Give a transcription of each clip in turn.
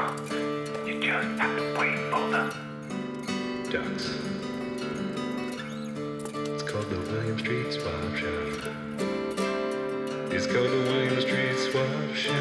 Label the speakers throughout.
Speaker 1: You just have to wait for the
Speaker 2: ducks. It's called the William Street Swap Shop. It's called the William Street Swap Shop.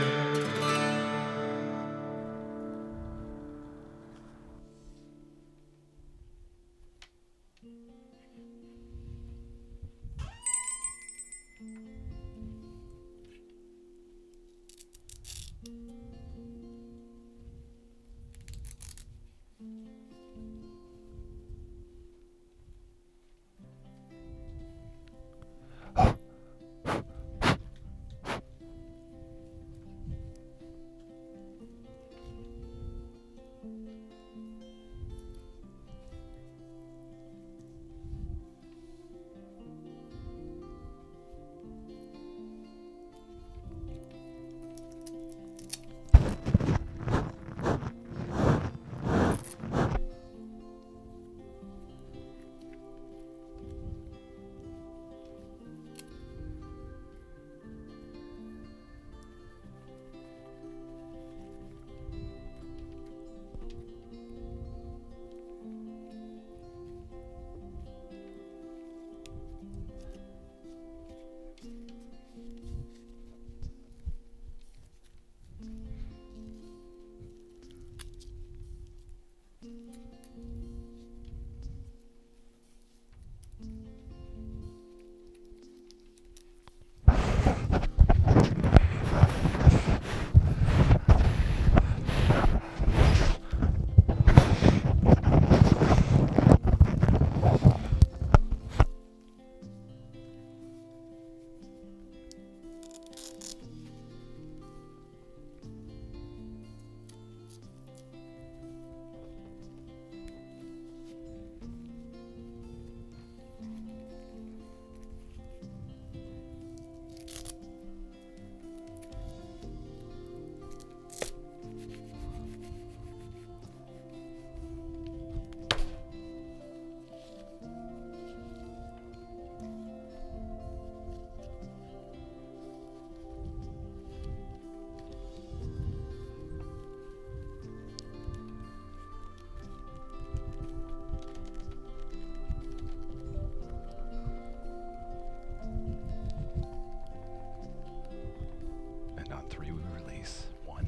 Speaker 3: And on 3 we release. 1,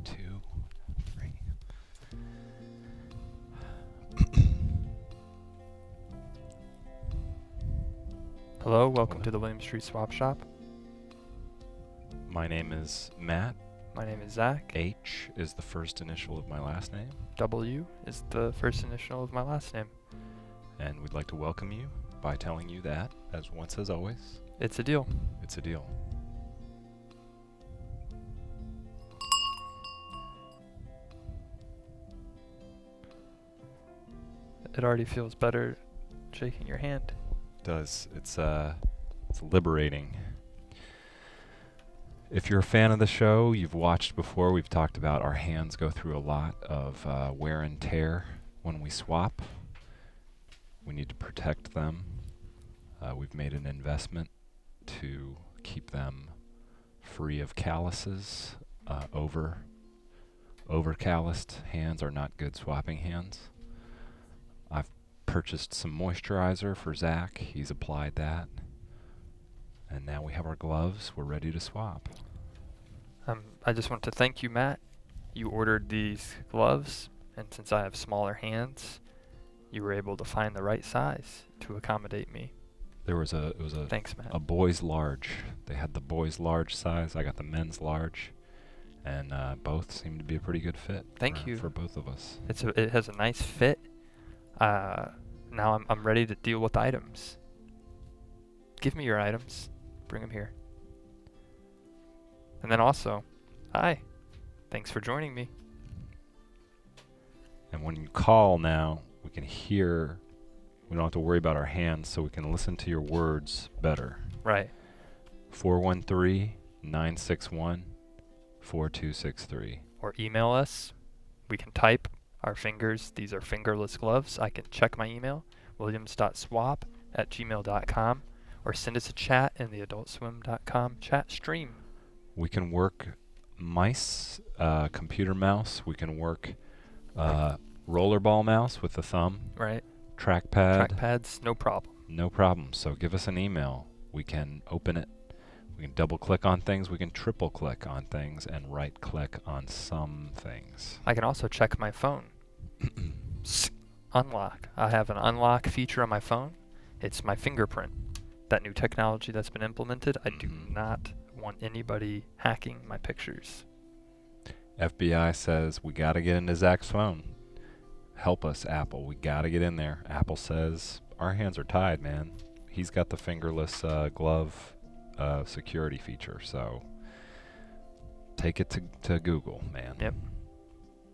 Speaker 3: 2, 3.
Speaker 4: Hello, welcome to the William Street Swap Shop.
Speaker 3: My name is Matt.
Speaker 4: My name is Zach.
Speaker 3: H is the first initial of my last name.
Speaker 4: W is the first initial of my last name.
Speaker 3: And we'd like to welcome you by telling you that, as once as always,
Speaker 4: It's a deal.
Speaker 3: it's a deal.
Speaker 4: It already feels better shaking your hand.
Speaker 3: Does. It's liberating. If you're a fan of the show, you've watched before, we've talked about our hands go through a lot of wear and tear when we swap. We need to protect them. We've made an investment to keep them free of calluses. Over calloused hands are not good swapping hands. I've purchased some moisturizer for Zach. He's applied that. And now we have our gloves. We're ready to swap.
Speaker 4: I just want to thank you, Matt. You ordered these gloves, and since I have smaller hands, you were able to find the right size to accommodate me.
Speaker 3: It was a
Speaker 4: Thanks, Matt.
Speaker 3: a boys large. They had the boys large size. I got the men's large, and both seem to be a pretty good fit.
Speaker 4: Thank you.
Speaker 3: For both of us.
Speaker 4: It has a nice fit. Now I'm ready to deal with items. Give me your items. Bring them here. And then also, hi. Thanks for joining me.
Speaker 3: And when you call now, we can hear. We don't have to worry about our hands, so we can listen to your words better.
Speaker 4: Right.
Speaker 3: 413-961-4263.
Speaker 4: Or email us. We can type our fingers. These are fingerless gloves. I can check my email, williams.swap@gmail.com, or send us a chat in the adultswim.com chat stream.
Speaker 3: We can work mice, computer mouse. We can work rollerball mouse with the thumb.
Speaker 4: Right.
Speaker 3: Trackpad.
Speaker 4: Trackpads, no problem.
Speaker 3: No problem. So give us an email. We can open it. We can double click on things. We can triple click on things and right click on some things.
Speaker 4: I can also check my phone. Unlock. I have an unlock feature on my phone. It's my fingerprint. That new technology that's been implemented. I do not want anybody hacking my pictures.
Speaker 3: FBI says we got to get into Zach's phone. Help us, Apple. We got to get in there. Apple says our hands are tied, man. He's got the fingerless glove security feature, so take it to Google, man.
Speaker 4: Yep.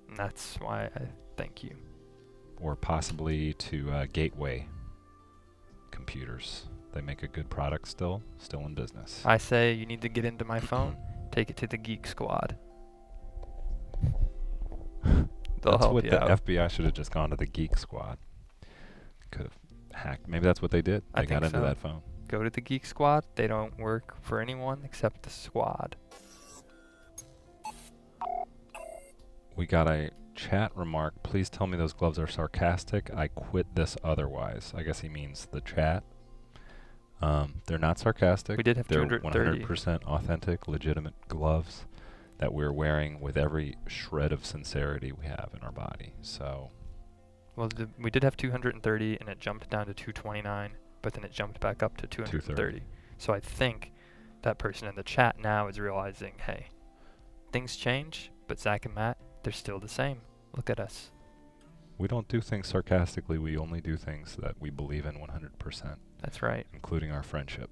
Speaker 4: And that's why I thank you.
Speaker 3: Or possibly to Gateway Computers. They make a good product still in business.
Speaker 4: I say you need to get into my phone. Take it to the Geek Squad. They'll
Speaker 3: That's
Speaker 4: help
Speaker 3: what
Speaker 4: you
Speaker 3: the
Speaker 4: out.
Speaker 3: FBI should have just gone to the Geek Squad. Could have hacked. Maybe that's what they did.
Speaker 4: I
Speaker 3: They got
Speaker 4: think
Speaker 3: into
Speaker 4: so.
Speaker 3: that phone.
Speaker 4: Go to the Geek Squad. They don't work for anyone except the squad.
Speaker 3: We got a chat remark. Please tell me those gloves are sarcastic. I quit this otherwise. I guess he means the chat. They're not sarcastic.
Speaker 4: We did have
Speaker 3: They're
Speaker 4: 230.
Speaker 3: 100% authentic, legitimate gloves that we're wearing with every shred of sincerity we have in our body. So,
Speaker 4: Well, we did have 230, and it jumped down to 229, but then it jumped back up to 230. So I think that person in the chat now is realizing, hey, things change, but Zach and Matt, they're still the same. Look at us.
Speaker 3: we don't do things sarcastically. We only do things that we believe in 100%,
Speaker 4: That's right.
Speaker 3: including our friendship.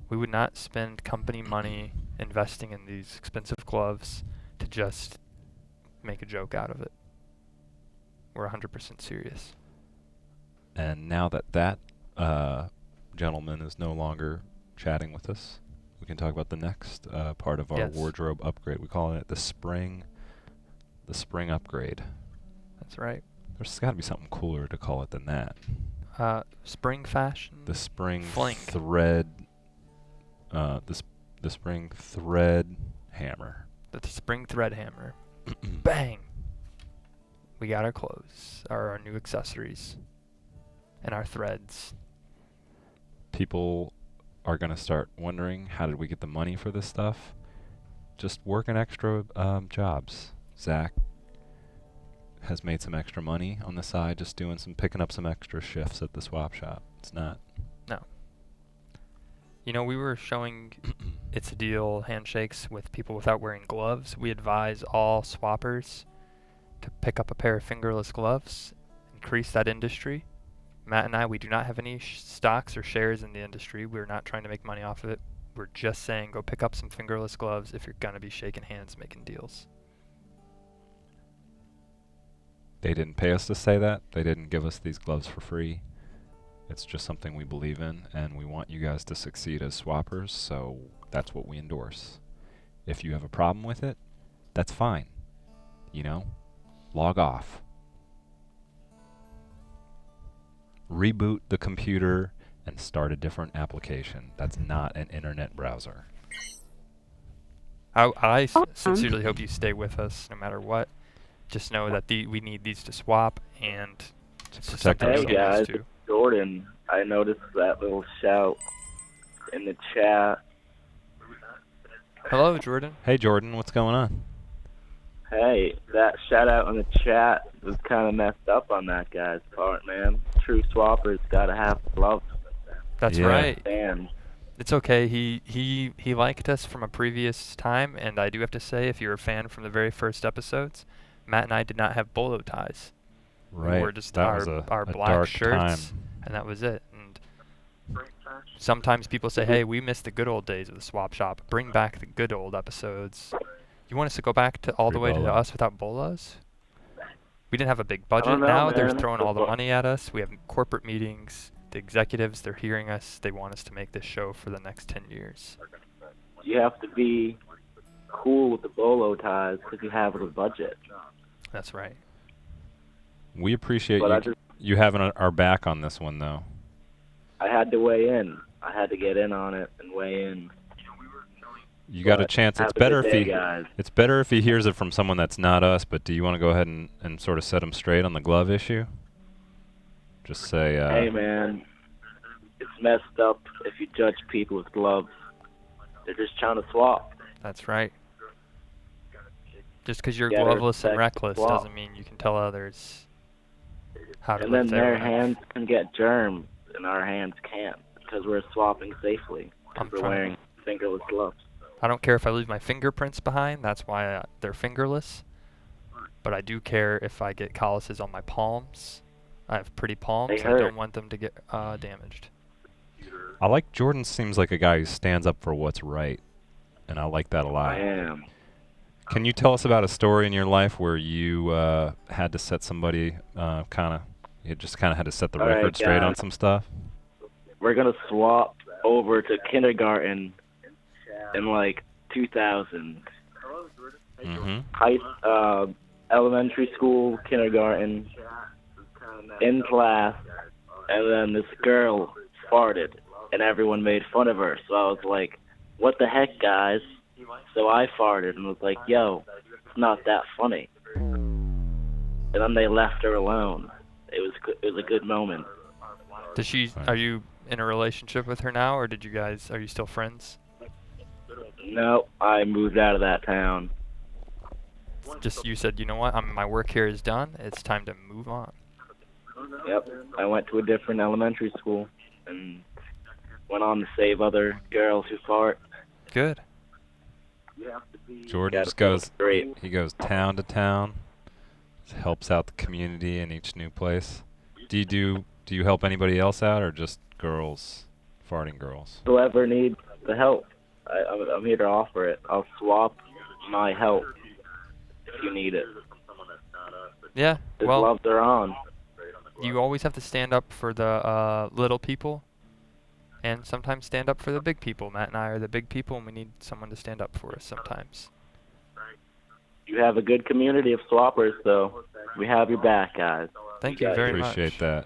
Speaker 4: We would not spend company money investing in these expensive gloves to just make a joke out of it. We're 100% serious.
Speaker 3: And now that that gentleman is no longer chatting with us, we can talk about the next part of our
Speaker 4: Yes.
Speaker 3: wardrobe upgrade. We call it the spring upgrade.
Speaker 4: That's right.
Speaker 3: There's got to be something cooler to call it than that.
Speaker 4: Spring fashion.
Speaker 3: The spring
Speaker 4: Fling.
Speaker 3: thread. The spring thread hammer.
Speaker 4: The spring thread hammer. Bang! We got our clothes, our new accessories, and our threads.
Speaker 3: People are going to start wondering, how did we get the money for this stuff? Just working extra jobs. Zach has made some extra money on the side, just picking up some extra shifts at the swap shop. It's not.
Speaker 4: You know, we were showing It's a Deal handshakes with people without wearing gloves. We advise all swappers to pick up a pair of fingerless gloves, increase that industry. Matt and I, we do not have any stocks or shares in the industry. We're not trying to make money off of it. We're just saying go pick up some fingerless gloves if you're going to be shaking hands making deals.
Speaker 3: They didn't pay us to say that. They didn't give us these gloves for free. It's just something we believe in, and we want you guys to succeed as swappers, so that's what we endorse. If you have a problem with it, that's fine. You know, log off. Reboot the computer and start a different application. That's not an internet browser.
Speaker 4: I sincerely hope you stay with us no matter what. Just know that we need these to swap and
Speaker 3: To
Speaker 4: it's just
Speaker 3: protect
Speaker 4: something
Speaker 5: Hey
Speaker 4: to get used
Speaker 5: guys,
Speaker 4: to.
Speaker 5: Jordan. I noticed that little shout in the chat.
Speaker 4: Hello, Jordan.
Speaker 3: Hey Jordan, what's going on?
Speaker 5: Hey, that shout out in the chat was kind of messed up on that guy's part, man. True swappers gotta have love.
Speaker 4: That's
Speaker 3: Yeah.
Speaker 4: right.
Speaker 5: And
Speaker 4: It's okay. He liked us from a previous time, and I do have to say, if you're a fan from the very first episodes, Matt and I did not have bolo ties.
Speaker 3: Right.
Speaker 4: We wore just
Speaker 3: that
Speaker 4: our
Speaker 3: was a
Speaker 4: black
Speaker 3: dark
Speaker 4: shirts,
Speaker 3: time.
Speaker 4: and that was it. And sometimes people say, hey, we miss the good old days of the swap shop. Bring back the good old episodes. You want us to go back to all the way to
Speaker 3: Pre-bolo.
Speaker 4: us without bolos? We didn't have a big budget.
Speaker 5: don't know,
Speaker 4: Now they're
Speaker 5: man.
Speaker 4: throwing all the money at us. We have corporate meetings. The executives, they're hearing us. They want us to make this show for the next 10 years.
Speaker 5: you have to be cool with the bolo ties because you have a budget.
Speaker 4: That's right.
Speaker 3: We appreciate
Speaker 5: But
Speaker 3: you having our back on this one, though.
Speaker 5: I had to weigh in. I had to get in on it and weigh in.
Speaker 3: You got a
Speaker 5: But
Speaker 3: chance.
Speaker 5: have
Speaker 3: It's
Speaker 5: a
Speaker 3: better
Speaker 5: good
Speaker 3: if
Speaker 5: day,
Speaker 3: he.
Speaker 5: guys.
Speaker 3: It's better if he hears it from someone that's not us. But do you want to go ahead and sort of set him straight on the glove issue? Just say.
Speaker 5: Hey, man, it's messed up if you judge people with gloves. They're just trying to swap.
Speaker 4: That's right. Just because you're
Speaker 5: Gotta
Speaker 4: gloveless and
Speaker 5: respect
Speaker 4: reckless
Speaker 5: swap.
Speaker 4: doesn't mean you can tell others how to
Speaker 5: And
Speaker 4: live
Speaker 5: then their
Speaker 4: their life.
Speaker 5: hands can get germs, and our hands can't because we're swapping safely.
Speaker 4: I'm
Speaker 5: Because we're
Speaker 4: trying.
Speaker 5: wearing fingerless gloves.
Speaker 4: I don't care if I leave my fingerprints behind. That's why they're fingerless. But I do care if I get calluses on my palms. I have pretty palms.
Speaker 5: They
Speaker 4: I
Speaker 5: hurt.
Speaker 4: don't want them to get damaged.
Speaker 3: I like Jordan. Seems like a guy who stands up for what's right, and I like that a lot.
Speaker 5: I am.
Speaker 3: Can you tell us about a story in your life where you had to set somebody you just kind of had to set the
Speaker 5: All right,
Speaker 3: record straight on
Speaker 5: guys.
Speaker 3: some stuff?
Speaker 5: We're going to swap over to kindergarten in like 2000.
Speaker 3: Mm-hmm.
Speaker 5: Elementary school, kindergarten, in class, and then this girl farted, and everyone made fun of her. So I was like, what the heck, guys? So I farted and was like, yo, it's not that funny. And then they left her alone. It was a good moment.
Speaker 4: Does she?
Speaker 3: Right.
Speaker 4: Are you in a relationship with her now, or are you still friends?
Speaker 5: No, I moved out of that town.
Speaker 4: Just you said, you know what? My work here is done. It's time to move on.
Speaker 5: Yep, I went to a different elementary school and went on to save other girls who fart.
Speaker 4: Good.
Speaker 3: Jordan
Speaker 5: Yeah,
Speaker 3: just goes.
Speaker 5: great.
Speaker 3: He goes town to town, helps out the community in each new place. Do you help anybody else out, or just girls, farting girls?
Speaker 5: Whoever needs the help, I'm here to offer it. I'll swap my help if you need it.
Speaker 4: Yeah.
Speaker 5: The
Speaker 4: Well,
Speaker 5: gloves are on.
Speaker 4: you always have to stand up for the little people, and sometimes stand up for the big people. Matt and I are the big people, and we need someone to stand up for us sometimes.
Speaker 5: You have a good community of swappers, so we have your back, guys.
Speaker 4: Thank
Speaker 5: You
Speaker 4: you
Speaker 5: got
Speaker 4: very
Speaker 3: Appreciate
Speaker 4: much.
Speaker 3: that.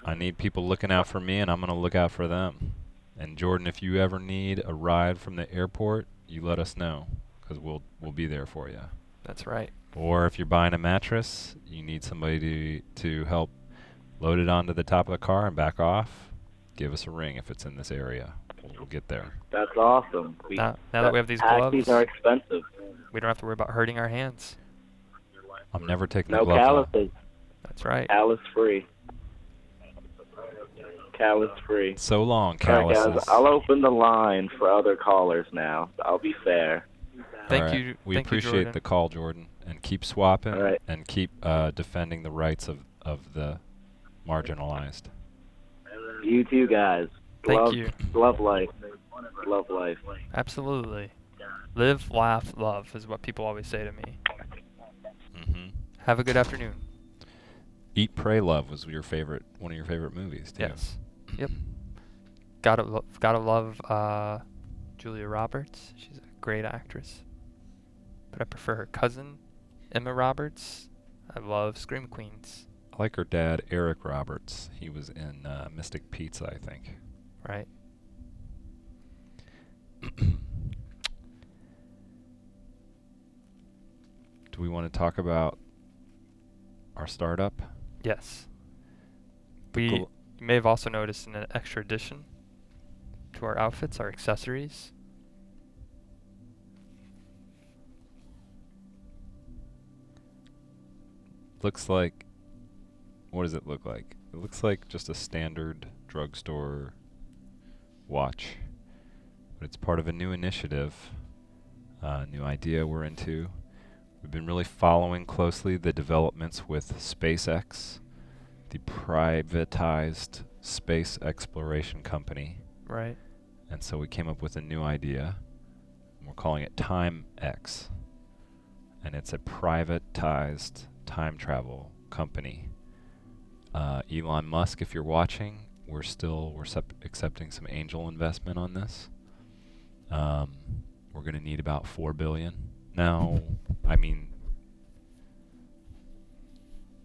Speaker 3: I need people looking out for me, and I'm gonna look out for them. And Jordan, if you ever need a ride from the airport, you let us know, 'cause we'll be there for you.
Speaker 4: That's right.
Speaker 3: Or if you're buying a mattress, you need somebody to help load it onto the top of the car and back off, give us a ring if it's in this area. We'll get there.
Speaker 5: That's awesome.
Speaker 4: Now that we have these
Speaker 5: taxis
Speaker 4: gloves,
Speaker 5: are expensive.
Speaker 4: we don't have to worry about hurting our hands.
Speaker 3: I'm never taking
Speaker 5: No
Speaker 3: the gloves off.
Speaker 5: calluses.
Speaker 4: That's right.
Speaker 5: Callus free. Callus free.
Speaker 3: So long,
Speaker 5: All right,
Speaker 3: calluses.
Speaker 5: guys. I'll open the line for other callers now. I'll be fair.
Speaker 4: Thank
Speaker 3: All right.
Speaker 4: you.
Speaker 3: We
Speaker 4: Thank you,
Speaker 3: appreciate
Speaker 4: Jordan.
Speaker 3: the call, Jordan, and keep swapping
Speaker 5: All right.
Speaker 3: and keep defending the rights of the marginalized.
Speaker 5: You too, guys.
Speaker 4: Thank
Speaker 5: love,
Speaker 4: you.
Speaker 5: Love life. Love life.
Speaker 4: Absolutely. Live, laugh, love is what people always say to me.
Speaker 3: Mm-hmm.
Speaker 4: Have a good afternoon.
Speaker 3: Eat, Pray, Love was one of your favorite movies, too.
Speaker 4: Yes. Yep. Gotta love Julia Roberts. She's a great actress. But I prefer her cousin, Emma Roberts. I love Scream Queens.
Speaker 3: I like her dad, Eric Roberts. He was in Mystic Pizza, I think.
Speaker 4: Right.
Speaker 3: Do we want to talk about our startup?
Speaker 4: Yes.
Speaker 3: The
Speaker 4: You may have also noticed an extra addition to our outfits, our accessories.
Speaker 3: Looks like, what does it look like? It looks like just a standard drugstore watch, but it's part of a new initiative, new idea we're into. We've been really following closely the developments with SpaceX, the privatized space exploration company,
Speaker 4: Right.
Speaker 3: and so we came up with a new idea. And we're calling it TimeX, and it's a privatized time travel company. Elon Musk, if you're watching, we're accepting some angel investment on this. We're going to need about $4 billion. Now, I mean,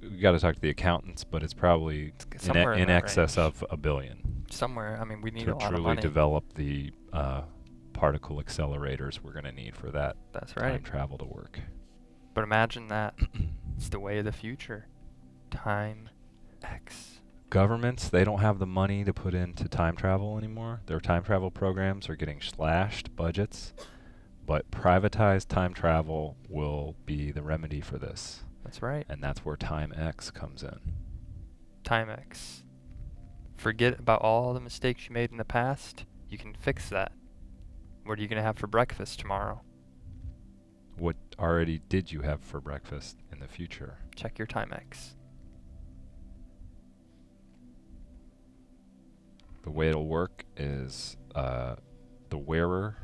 Speaker 3: we got to talk to the accountants, but it's probably
Speaker 4: Somewhere in
Speaker 3: in
Speaker 4: that
Speaker 3: excess
Speaker 4: range.
Speaker 3: of $1 billion
Speaker 4: Somewhere. I mean, we need
Speaker 3: to
Speaker 4: a lot of
Speaker 3: truly
Speaker 4: money.
Speaker 3: develop the particle accelerators we're going to need for that
Speaker 4: That's
Speaker 3: time
Speaker 4: right.
Speaker 3: travel to work.
Speaker 4: But imagine that. It's the way of the future. TimeX.
Speaker 3: Governments, they don't have the money to put into time travel anymore. Their time travel programs are getting slashed budgets, but privatized time travel will be the remedy for this.
Speaker 4: That's right.
Speaker 3: And that's where TimeX comes in.
Speaker 4: TimeX. Forget about all the mistakes you made in the past. You can fix that. What are you going to have for breakfast tomorrow?
Speaker 3: What already did you have for breakfast in the future?
Speaker 4: Check your TimeX.
Speaker 3: The way it'll work is the wearer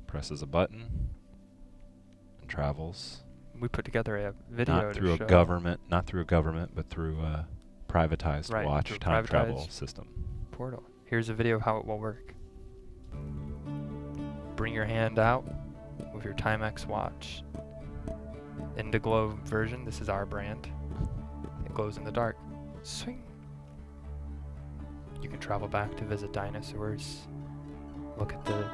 Speaker 3: presses a button and travels.
Speaker 4: We put together a video
Speaker 3: Not
Speaker 4: to
Speaker 3: through
Speaker 4: show
Speaker 3: a government, but through a privatized
Speaker 4: Right,
Speaker 3: watch
Speaker 4: through a
Speaker 3: time travel
Speaker 4: privatized
Speaker 3: system.
Speaker 4: portal. Here's a video of how it will work. Bring your hand out with your TimeX watch. Indiglow version, this is our brand. It glows in the dark. Swing. You can travel back to visit dinosaurs. Look at the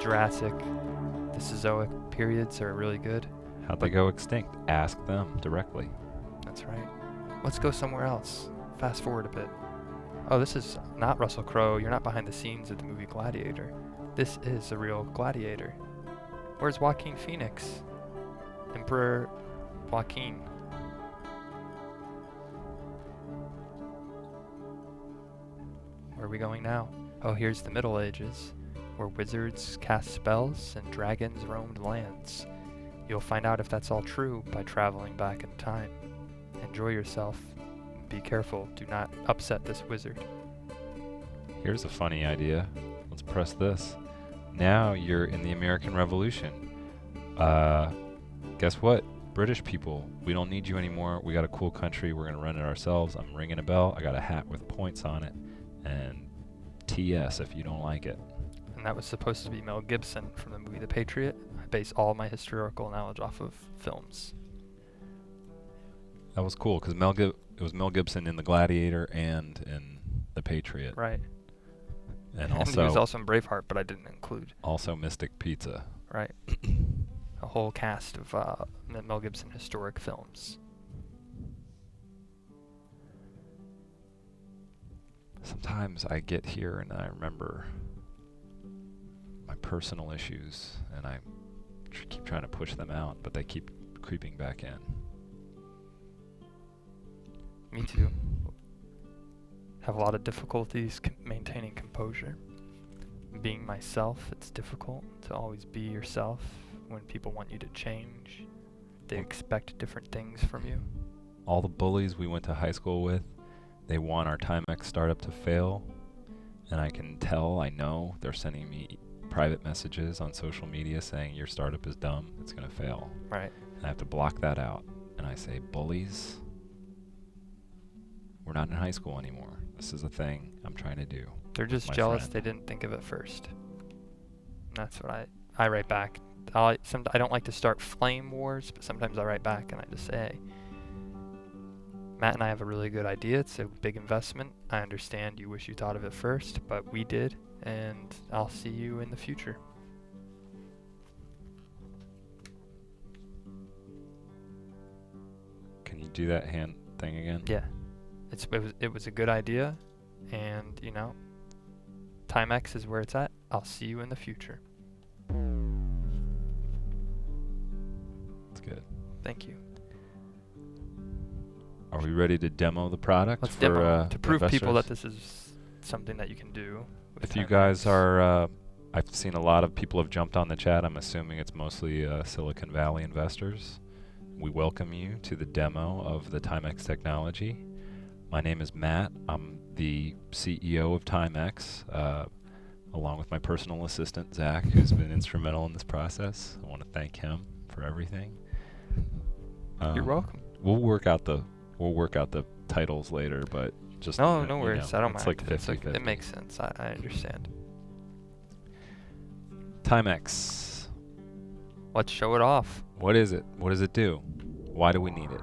Speaker 4: Jurassic, the Mesozoic periods are really good.
Speaker 3: How'd they go extinct? Ask them directly.
Speaker 4: That's right. Let's go somewhere else. Fast forward a bit. Oh, this is not Russell Crowe. You're not behind the scenes of the movie Gladiator. This is a real gladiator. Where's Joaquin Phoenix? Emperor Joaquin. Where are we going now? Oh, here's the Middle Ages, where wizards cast spells and dragons roamed lands. You'll find out if that's all true by traveling back in time. Enjoy yourself. Be careful. Do not upset this wizard.
Speaker 3: Here's a funny idea. Let's press this. Now you're in the American Revolution. Guess what? British people, we don't need you anymore. We got a cool country. We're going to run it ourselves. I'm ringing a bell. I got a hat with points on it. And TS if you don't like it.
Speaker 4: And that was supposed to be Mel Gibson from the movie The Patriot. I base all my historical knowledge off of films.
Speaker 3: That was cool because it was Mel Gibson in The Gladiator and in The Patriot.
Speaker 4: Right.
Speaker 3: And
Speaker 4: he was
Speaker 3: also
Speaker 4: also in Braveheart, but I didn't include.
Speaker 3: also Mystic Pizza.
Speaker 4: Right. A whole cast of Mel Gibson historic films.
Speaker 3: Sometimes I get here and I remember my personal issues and I keep trying to push them out, but they keep creeping back in.
Speaker 4: Me too. Have a lot of difficulties maintaining composure. Being myself, it's difficult to always be yourself when people want you to change. They expect different things from you.
Speaker 3: All the bullies we went to high school with, they want our TimeX startup to fail, and I can tell, I know, they're sending me private messages on social media saying your startup is dumb, it's going to fail.
Speaker 4: Right.
Speaker 3: And I have to block that out, and I say, bullies, we're not in high school anymore. This is a thing I'm trying to do.
Speaker 4: They're just
Speaker 3: my
Speaker 4: jealous
Speaker 3: friend.
Speaker 4: they didn't think of it first. That's what I write back. I don't like to start flame wars, but sometimes I write back and I just say, hey, Matt and I have a really good idea. It's a big investment. I understand you wish you thought of it first, but we did, and I'll see you in the future.
Speaker 3: Can you do that hand thing again?
Speaker 4: Yeah. It was a good idea, and, TimeX is where it's at. I'll see you in the future.
Speaker 3: That's good.
Speaker 4: Thank you.
Speaker 3: Are we ready to demo the product?
Speaker 4: Let's
Speaker 3: for,
Speaker 4: demo to prove people that
Speaker 3: investors?
Speaker 4: this is something that you can do. with
Speaker 3: If you
Speaker 4: TimeX.
Speaker 3: guys are, I've seen a lot of people have jumped on the chat. I'm assuming it's mostly Silicon Valley investors. We welcome you to the demo of the TimeX technology. My name is Matt. I'm the CEO of TimeX, along with my personal assistant, Zach, who's been instrumental in this process. I want to thank him for everything.
Speaker 4: You're welcome.
Speaker 3: We'll work out the titles later, but just
Speaker 4: No,
Speaker 3: you
Speaker 4: no
Speaker 3: know,
Speaker 4: worries. I don't
Speaker 3: it's
Speaker 4: mind.
Speaker 3: like 50-50.
Speaker 4: It makes sense. I understand.
Speaker 3: TimeX.
Speaker 4: Let's show it off.
Speaker 3: What is it? What does it do? Why do we need it?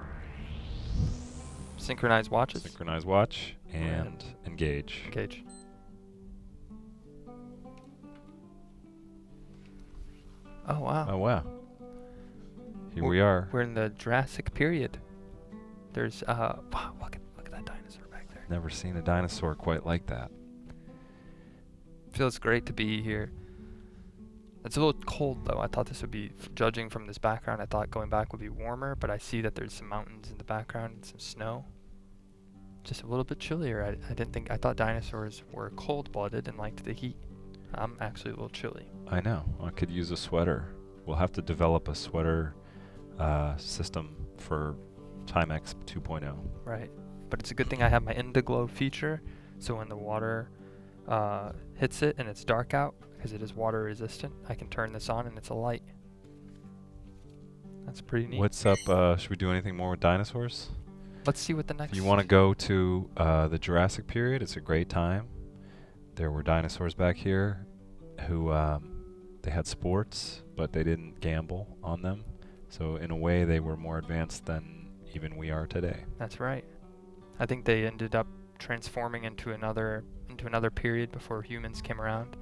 Speaker 4: Synchronize watches.
Speaker 3: Synchronize watch and engage.
Speaker 4: Engage. Oh wow.
Speaker 3: Oh wow. Here we are.
Speaker 4: We're in the Jurassic period. There's wow, look at that dinosaur back there.
Speaker 3: Never seen a dinosaur quite like that.
Speaker 4: Feels great to be here. It's a little cold though. I thought this would be, judging from this background, I thought going back would be warmer, but I see that there's some mountains in the background and some snow. Just a little bit chillier. I thought dinosaurs were cold-blooded and liked the heat. I'm actually a little chilly.
Speaker 3: I know. I could use a sweater. We'll have to develop a sweater system for TimeX 2.0.
Speaker 4: Right. But it's a good thing I have my Indiglow feature, so when the water hits it and it's dark out, because it is water resistant, I can turn this on and it's a light. That's pretty neat.
Speaker 3: What's up? Should we do anything more with dinosaurs?
Speaker 4: Let's see what the next...
Speaker 3: If you want to go to the Jurassic period, it's a great time. There were dinosaurs back here who they had sports, but they didn't gamble on them. So in a way, they were more advanced than even we are today.
Speaker 4: That's right. I think they ended up transforming into another period before humans came around.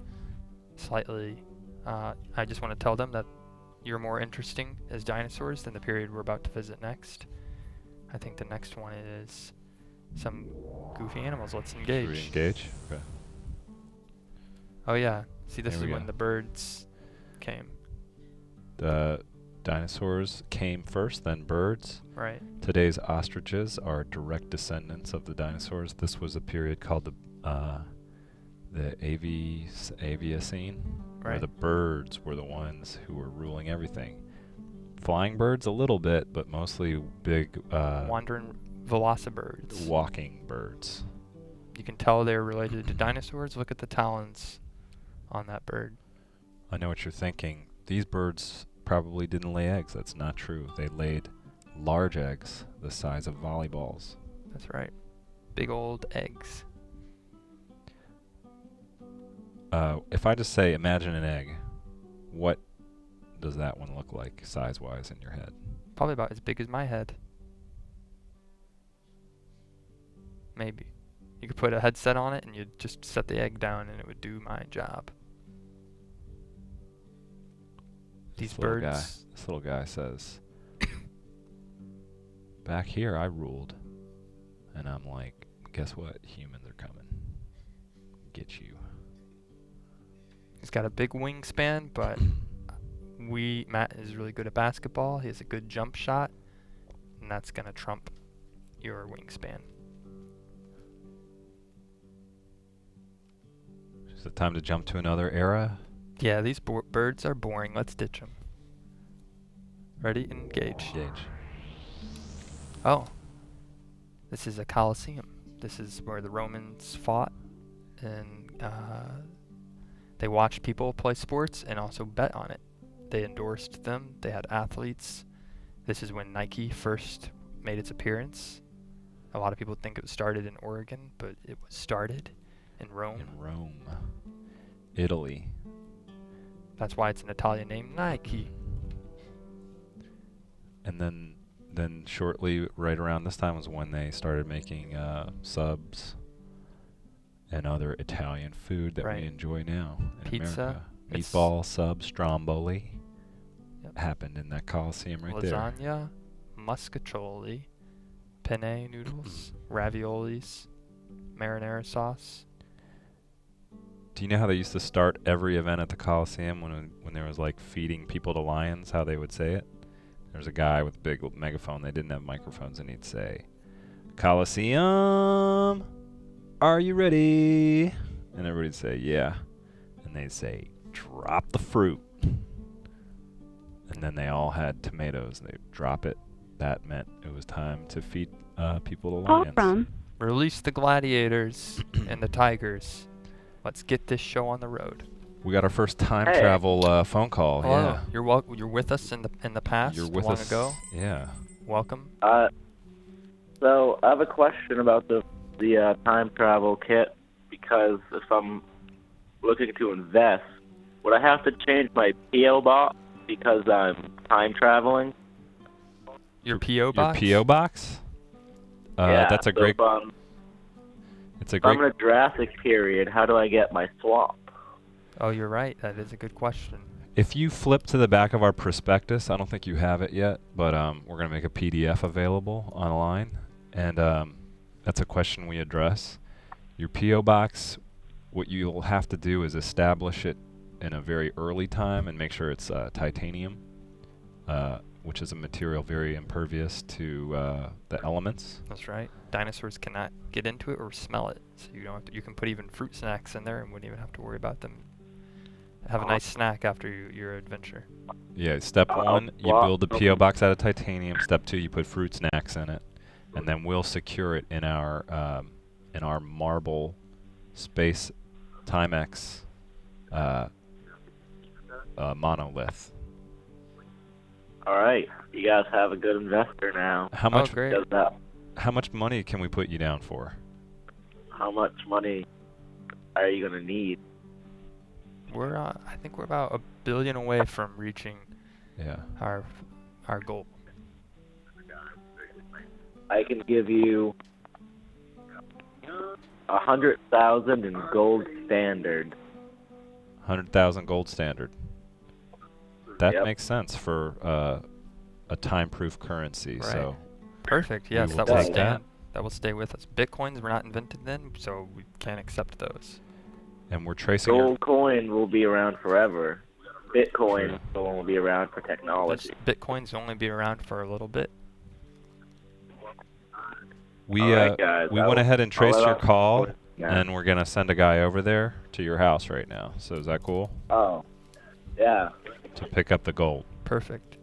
Speaker 4: Slightly, I just want to tell them that you're more interesting as dinosaurs than the period we're about to visit next. I think the next one is some goofy animals. Let's engage.
Speaker 3: Should we engage? Okay.
Speaker 4: Oh yeah. See, this
Speaker 3: There
Speaker 4: is
Speaker 3: we
Speaker 4: when
Speaker 3: go.
Speaker 4: the birds came.
Speaker 3: The dinosaurs came first, then birds.
Speaker 4: Right.
Speaker 3: Today's ostriches are direct descendants of the dinosaurs. This was a period called the Aviocene, where
Speaker 4: Right.
Speaker 3: the birds were the ones who were ruling everything. Flying birds a little bit, but mostly big
Speaker 4: Wandering velocibirds.
Speaker 3: walking birds.
Speaker 4: You can tell they're related to dinosaurs. Look at the talons on that bird.
Speaker 3: I know what you're thinking. These birds probably didn't lay eggs. That's not true. They laid large eggs the size of volleyballs.
Speaker 4: That's right. Big old eggs.
Speaker 3: If I just say, imagine an egg, what does that one look like size-wise in your head?
Speaker 4: Probably about as big as my head. Maybe. You could put a headset on it and you'd just set the egg down and it would do my job. These birds.
Speaker 3: This little guy says, back here I ruled. And I'm like, guess what? Humans are coming. Get you.
Speaker 4: He's got a big wingspan, but Matt is really good at basketball. He has a good jump shot, and that's going to trump your wingspan.
Speaker 3: Is it time to jump to another era?
Speaker 4: Yeah, these birds are boring. Let's ditch them. Ready? Engage.
Speaker 3: Engage.
Speaker 4: Oh. This is a Colosseum. This is where the Romans fought, and they watched people play sports and also bet on it. They endorsed them. They had athletes. This is when Nike first made its appearance. A lot of people think it was started in Oregon, but it was started in Rome.
Speaker 3: In Rome. Italy.
Speaker 4: That's why it's an Italian name, Nike.
Speaker 3: And then shortly, right around this time was when they started making subs and other Italian food that
Speaker 4: Right.
Speaker 3: we enjoy now in
Speaker 4: Pizza.
Speaker 3: America.
Speaker 4: It's
Speaker 3: Meatball, sub, stromboli
Speaker 4: Yep.
Speaker 3: happened in that Coliseum right there.
Speaker 4: Lasagna, muscatoli, penne noodles, raviolis, marinara sauce.
Speaker 3: Do you know how they used to start every event at the Coliseum when there was like feeding people to lions, how they would say it? There's a guy with a big megaphone. They didn't have microphones, and he'd say, "Coliseum, are you ready?" And everybody'd say, "Yeah." And they'd say, "Drop the fruit." And then they all had tomatoes. They'd drop it. That meant it was time to feed people to
Speaker 6: Call
Speaker 3: lions.
Speaker 6: from
Speaker 4: Release the gladiators and the tigers. Let's get this show on the road.
Speaker 3: We got our first time
Speaker 5: Hey.
Speaker 3: travel phone call.
Speaker 4: Hello.
Speaker 3: Yeah.
Speaker 4: You're with us in the past.
Speaker 3: You're with
Speaker 4: long
Speaker 3: us.
Speaker 4: ago.
Speaker 3: Yeah.
Speaker 4: Welcome.
Speaker 5: So I have a question about the time travel kit, because if I'm looking to invest, would I have to change my PO box because I'm time traveling?
Speaker 4: Your PO box.
Speaker 3: Your PO box?
Speaker 5: Yeah.
Speaker 3: That's a
Speaker 5: so
Speaker 3: great.
Speaker 5: If I'm,
Speaker 3: It's a
Speaker 5: if I'm
Speaker 3: great.
Speaker 5: in a Jurassic period, how do I get my swamp?
Speaker 4: Oh, you're right. That is a good question.
Speaker 3: If you flip to the back of our prospectus, I don't think you have it yet, but we're going to make a PDF available online, and that's a question we address. Your P.O. box, what you'll have to do is establish it in a very early time and make sure it's titanium, which is a material very impervious to the elements.
Speaker 4: That's right. Dinosaurs cannot get into it or smell it, so you don't have to, you can put even fruit snacks in there and wouldn't even have to worry about them. Have a nice snack after your adventure.
Speaker 3: Yeah, step one, you build the P.O. box out of titanium. Step two, you put fruit snacks in it, and then we'll secure it in our marble space TimeX monolith.
Speaker 5: All right, you guys have a good investor now.
Speaker 3: How much?
Speaker 4: Oh, great.
Speaker 5: Does that?
Speaker 3: How much money can we put you down for?
Speaker 5: How much money are you gonna need?
Speaker 4: I think we're about $1 billion away from reaching
Speaker 3: Yeah.
Speaker 4: our goal.
Speaker 5: I can give you 100,000 in gold standard.
Speaker 3: 100,000 gold standard. That
Speaker 5: Yep.
Speaker 3: makes sense for a time-proof currency.
Speaker 4: Right.
Speaker 3: So
Speaker 4: Perfect.
Speaker 3: We
Speaker 4: Yes,
Speaker 3: will
Speaker 4: that will
Speaker 5: take
Speaker 4: stay.
Speaker 3: that.
Speaker 4: That will stay with us. Bitcoins were not invented then, so we can't accept those.
Speaker 3: and we're tracing your
Speaker 5: Gold coin will be around forever. Bitcoin
Speaker 3: True.
Speaker 5: will be around for technology.
Speaker 4: Bitcoins will only be around for a little bit.
Speaker 3: We
Speaker 5: All right, guys,
Speaker 3: we
Speaker 5: I'll-
Speaker 3: went ahead and
Speaker 5: I'll
Speaker 3: traced
Speaker 5: let
Speaker 3: your
Speaker 5: us-
Speaker 3: call,
Speaker 5: Yeah.
Speaker 3: and we're gonna send a guy over there to your house right now. So is that cool?
Speaker 5: Oh, yeah,
Speaker 3: To pick up the gold.
Speaker 4: Perfect.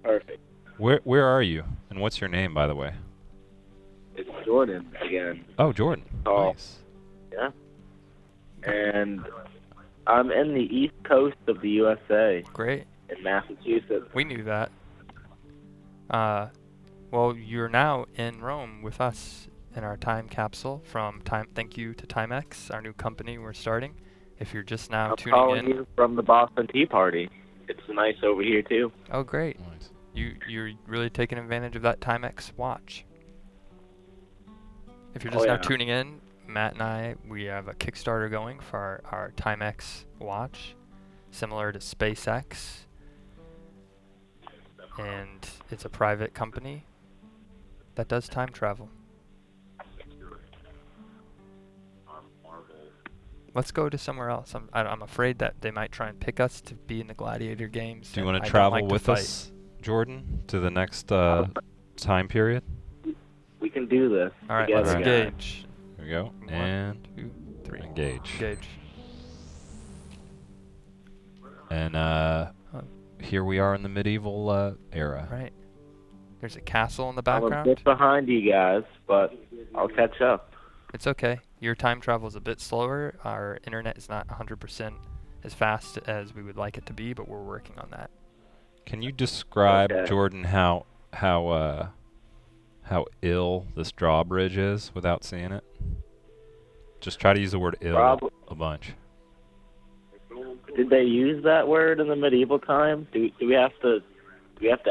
Speaker 5: perfect.
Speaker 3: Where are you? And what's your name, by the way?
Speaker 5: It's Jordan again.
Speaker 3: Oh, Jordan.
Speaker 5: Oh.
Speaker 3: Nice.
Speaker 5: Yeah. And I'm in the east coast of the USA,
Speaker 4: Great.
Speaker 5: in Massachusetts.
Speaker 4: We knew that. Well, you're now in Rome with us in our time capsule from Time. Thank you to TimeX, our new company we're starting. If you're just now
Speaker 5: I'm
Speaker 4: tuning
Speaker 5: calling
Speaker 4: in,
Speaker 5: you from the Boston Tea Party. It's nice over here too.
Speaker 4: oh great,
Speaker 3: Nice.
Speaker 4: you're really taking advantage of that TimeX watch. If you're
Speaker 5: Oh,
Speaker 4: just now
Speaker 5: yeah.
Speaker 4: tuning in, Matt and I, we have a Kickstarter going for our TimeX watch, similar to SpaceX, and it's a private company that does time travel. Let's go to somewhere else. I'm afraid that they might try and pick us to be in the gladiator games.
Speaker 3: Do you
Speaker 4: and
Speaker 3: want
Speaker 4: I
Speaker 3: to
Speaker 4: don't
Speaker 3: travel
Speaker 4: like to
Speaker 3: with
Speaker 4: fight.
Speaker 3: us, Jordan, to the next time period?
Speaker 5: We can do this
Speaker 4: All right,
Speaker 5: together,
Speaker 4: let's
Speaker 3: Alright.
Speaker 5: guys.
Speaker 4: engage.
Speaker 3: Here we go.
Speaker 4: 1,
Speaker 3: And
Speaker 4: 2, 3.
Speaker 3: engage.
Speaker 4: Engage.
Speaker 3: And here we are in the medieval era.
Speaker 4: Right. There's a castle in the
Speaker 5: I'm a
Speaker 4: background.
Speaker 5: bit behind you guys, but I'll catch up.
Speaker 4: It's okay. Your time travel is a bit slower. Our internet is not 100% as fast as we would like it to be, but we're working on that.
Speaker 3: Can you describe,
Speaker 5: Okay.
Speaker 3: Jordan, how ill this drawbridge is without seeing it? Just try to use the word ill
Speaker 5: Prob-
Speaker 3: a bunch.
Speaker 5: Did they use that word in the medieval times? Do we have to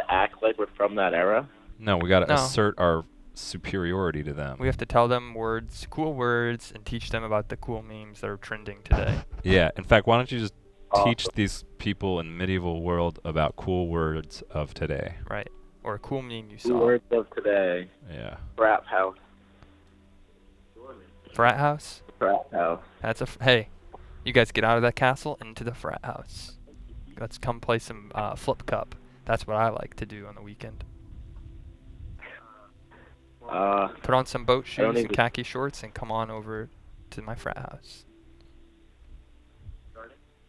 Speaker 5: act like we're from that era?
Speaker 3: No, we got to
Speaker 4: No.
Speaker 3: assert our superiority to them.
Speaker 4: We have to tell them words, cool words, and teach them about the cool memes that are trending today.
Speaker 3: Yeah. In fact, why don't you just teach
Speaker 5: Awesome.
Speaker 3: these people in the medieval world about cool words of today?
Speaker 4: Right. Or a cool meme you
Speaker 5: Two
Speaker 4: saw.
Speaker 5: words of today.
Speaker 3: Yeah.
Speaker 5: Frat house.
Speaker 4: Frat house?
Speaker 5: Frat house.
Speaker 4: That's hey, you guys get out of that castle into the frat house. Let's come play some flip cup. That's what I like to do on the weekend. Put on some boat
Speaker 5: I don't
Speaker 4: shoes and
Speaker 5: even-
Speaker 4: khaki shorts and come on over to my frat house.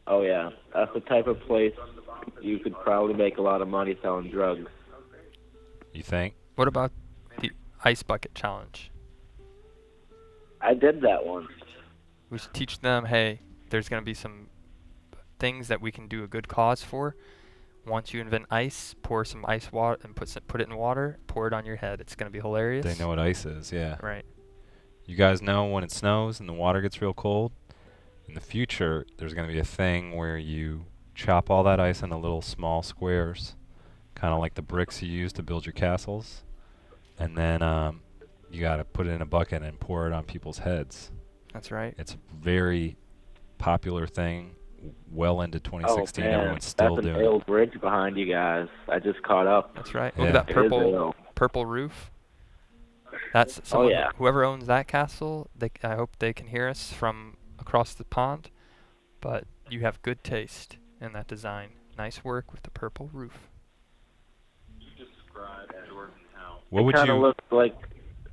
Speaker 5: Oh yeah, that's the type of place you could probably make a lot of money selling drugs.
Speaker 3: You think?
Speaker 4: What about the ice bucket challenge?
Speaker 5: I did that once.
Speaker 4: We should teach them, hey, there's going to be some things that we can do a good cause for. Once you invent ice, pour some ice water and put it in water, pour it on your head. It's going to be hilarious.
Speaker 3: They know what ice is, yeah.
Speaker 4: Right.
Speaker 3: You guys know when it snows and the water gets real cold? In the future, there's going to be a thing where you chop all that ice into little small squares, kind of like the bricks you use to build your castles. And then you got to put it in a bucket and pour it on people's heads.
Speaker 4: That's right.
Speaker 3: It's a very popular thing well into
Speaker 5: Oh
Speaker 3: 2016.
Speaker 5: man,
Speaker 3: Everyone's still
Speaker 5: that's an
Speaker 3: doing
Speaker 5: ill
Speaker 3: it.
Speaker 5: bridge behind you guys. I just caught up.
Speaker 4: That's right.
Speaker 3: Yeah.
Speaker 4: Look at that
Speaker 5: It is
Speaker 4: purple
Speaker 5: ill.
Speaker 4: purple roof. That's
Speaker 5: Oh
Speaker 4: someone.
Speaker 5: yeah.
Speaker 4: Whoever owns that castle, I hope they can hear us from across the pond. But you have good taste in that design. Nice work with the purple roof.
Speaker 3: What
Speaker 5: It
Speaker 3: would
Speaker 5: kind of
Speaker 3: you?
Speaker 5: looks like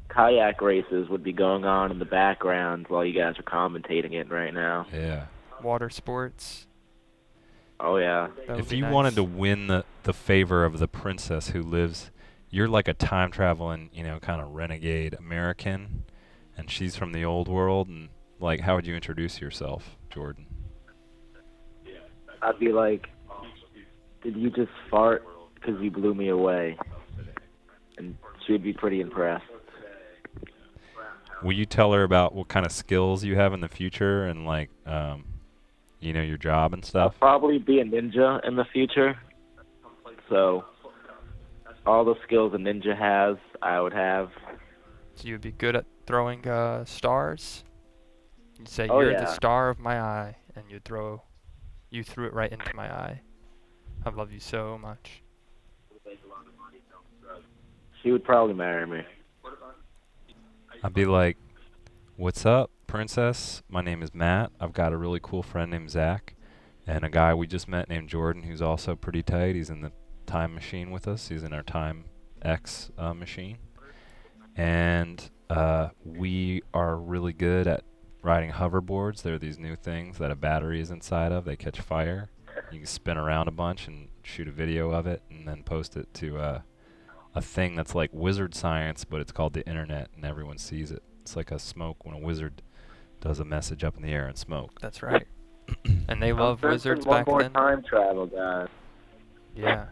Speaker 5: kayak races would be going on in the background while you guys are commentating it right now.
Speaker 3: Yeah.
Speaker 4: Water sports.
Speaker 5: Oh yeah.
Speaker 4: That would
Speaker 3: If
Speaker 4: be
Speaker 3: you
Speaker 4: nice.
Speaker 3: wanted to win the favor of the princess who lives, you're like a time traveling, kind of renegade American, and she's from the old world. And like, how would you introduce yourself, Jordan?
Speaker 5: I'd be like, did you just fart? Because you blew me away. And she'd be pretty impressed.
Speaker 3: Will you tell her about what kind of skills you have in the future and like, your job and
Speaker 5: I'll
Speaker 3: stuff?
Speaker 5: probably be a ninja in the future. So, all the skills a ninja has, I would have.
Speaker 4: So you'd be good at throwing stars. You'd say,
Speaker 5: Oh,
Speaker 4: "You're the
Speaker 5: yeah.
Speaker 4: star of my eye," and you threw it right into my eye. I love you so much.
Speaker 5: She would probably marry me.
Speaker 3: I'd be like, "What's up, princess? My name is Matt. I've got a really cool friend named Zach, and a guy we just met named Jordan who's also pretty tight. He's in the time machine with us. He's in our TimeX machine, and we are really good at riding hoverboards. They're these new things that a battery is inside of. They catch fire. You can spin around a bunch and shoot a video of it, and then post it to a thing that's like wizard science, but it's called the internet, and everyone sees it. It's like a smoke when a wizard does a message up in the air and smoke.
Speaker 4: That's right. And they love
Speaker 5: I'm
Speaker 4: wizards
Speaker 5: sensing one
Speaker 4: back
Speaker 5: more
Speaker 4: then.
Speaker 5: time travel, guys.
Speaker 4: Yeah.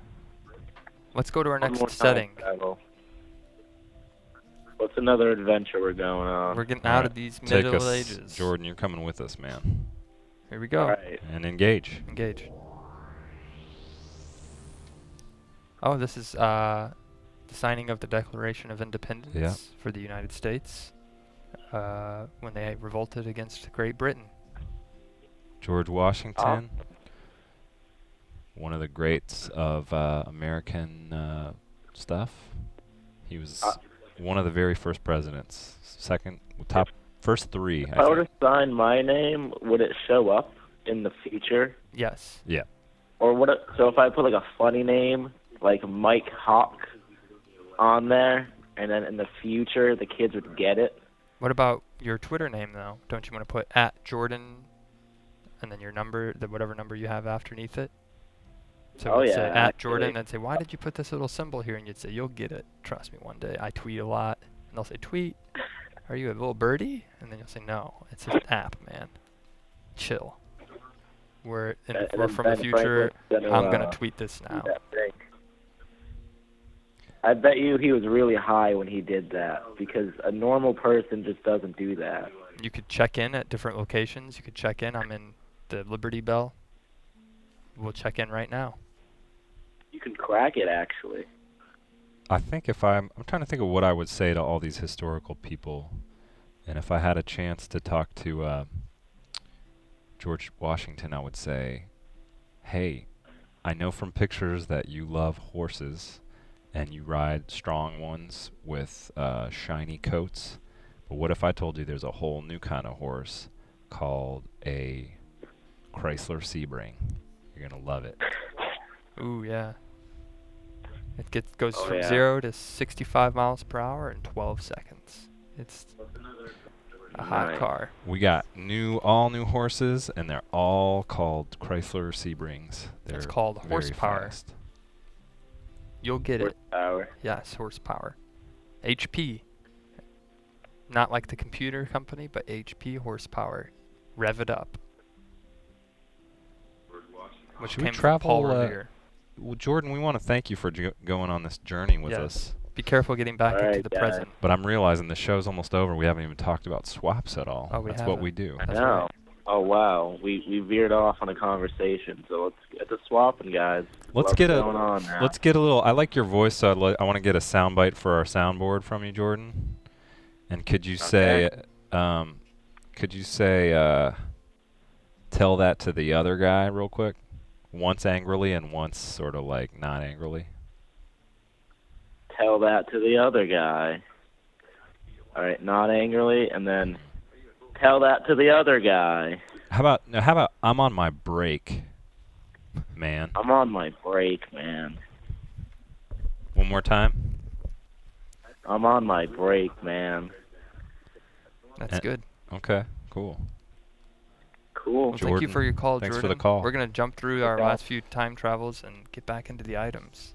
Speaker 4: Let's go to our
Speaker 5: One
Speaker 4: next
Speaker 5: more time
Speaker 4: setting.
Speaker 5: travel. What's another adventure we're going on?
Speaker 4: We're getting
Speaker 3: All
Speaker 4: out
Speaker 3: right,
Speaker 4: of these
Speaker 3: take
Speaker 4: Middle
Speaker 3: us,
Speaker 4: Ages.
Speaker 3: Jordan. You're coming with us, man,
Speaker 4: Here we go.
Speaker 5: All right.
Speaker 3: and engage.
Speaker 4: Engage. Oh, this is the signing of the Declaration of Independence
Speaker 3: Yeah.
Speaker 4: for the United States when they revolted against Great Britain.
Speaker 3: George Washington, one of the greats of American stuff. He was one of the very first presidents. First three,
Speaker 5: If
Speaker 3: I
Speaker 5: I were to
Speaker 3: think.
Speaker 5: sign my name, would it show up in the future?
Speaker 4: Yes.
Speaker 3: Yeah.
Speaker 5: Or would it, so if I put like a funny name, like Mike Hawk, on there, and then in the future the kids would get it?
Speaker 4: What about your Twitter name, though? Don't you want to put @Jordan and then your number, whatever number you have underneath it? So
Speaker 5: Oh,
Speaker 4: it'd
Speaker 5: yeah,
Speaker 4: say
Speaker 5: actually.
Speaker 4: @Jordan, and say, why did you put this little symbol here? And you'd say, you'll get it. Trust me, one day. I tweet a lot. And they'll say, tweet? Are you a little birdie? And then you'll say, no, it's an app, man. Chill. We're
Speaker 5: And
Speaker 4: we're
Speaker 5: then
Speaker 4: from the
Speaker 5: Ben
Speaker 4: future.
Speaker 5: Franklin's gonna,
Speaker 4: I'm going to tweet this now.
Speaker 5: that thing. I bet you he was really high when he did that, because a normal person just doesn't do that.
Speaker 4: You could check in at different locations. You could check in. I'm in the Liberty Bell. We'll check in right now.
Speaker 5: You can crack it, actually.
Speaker 3: I think I'm trying to think of what I would say to all these historical people, and if I had a chance to talk to George Washington, I would say, hey, I know from pictures that you love horses and you ride strong ones with shiny coats, but what if I told you there's a whole new kind of horse called a Chrysler Sebring? You're going to love it.
Speaker 4: Ooh, yeah. It goes
Speaker 5: Oh,
Speaker 4: from
Speaker 5: yeah.
Speaker 4: 0 to 65 miles per hour in 12 seconds. It's a hot
Speaker 5: Nice.
Speaker 4: car.
Speaker 3: We got all new horses, and they're all called Chrysler Sebrings. They're
Speaker 4: called
Speaker 3: very
Speaker 4: horsepower.
Speaker 3: fast.
Speaker 4: You'll get it.
Speaker 5: Horsepower.
Speaker 4: Yes, horsepower. HP. Not like the computer company, but HP horsepower. Rev it up. Which
Speaker 3: Should we
Speaker 4: came from Paul
Speaker 3: travel,
Speaker 4: Revere.
Speaker 3: Well, Jordan, we want to thank you for going on this journey with
Speaker 4: Yes.
Speaker 3: us.
Speaker 4: Be careful getting back into
Speaker 5: Alright,
Speaker 4: the
Speaker 5: guys.
Speaker 4: present.
Speaker 3: But I'm realizing the show's almost over. We haven't even talked about swaps at all.
Speaker 4: Oh, we
Speaker 3: That's what
Speaker 4: haven't.
Speaker 3: we do.
Speaker 4: That's
Speaker 5: No.
Speaker 4: right.
Speaker 5: Oh, wow. We veered off on a conversation, so let's get to swapping, guys.
Speaker 3: Let's
Speaker 5: What's
Speaker 3: get
Speaker 5: going on now?
Speaker 3: Let's get a little. I like your voice, so I want to get a soundbite for our soundboard from you, Jordan. And could you say, tell that to the other guy real quick? Once angrily and once sort of like not angrily.
Speaker 5: Tell that to the other guy. All right, not angrily, and then tell that to the other guy.
Speaker 3: How about I'm on my break, man?
Speaker 5: I'm on my break, man.
Speaker 3: One more time.
Speaker 5: I'm on my break, man.
Speaker 4: That's good.
Speaker 3: Okay, cool.
Speaker 5: Cool.
Speaker 4: Well, thank you for your call,
Speaker 3: thanks
Speaker 4: Jordan.
Speaker 3: for the call.
Speaker 4: We're going to jump through our
Speaker 5: Okay.
Speaker 4: last few time travels and get back into the items.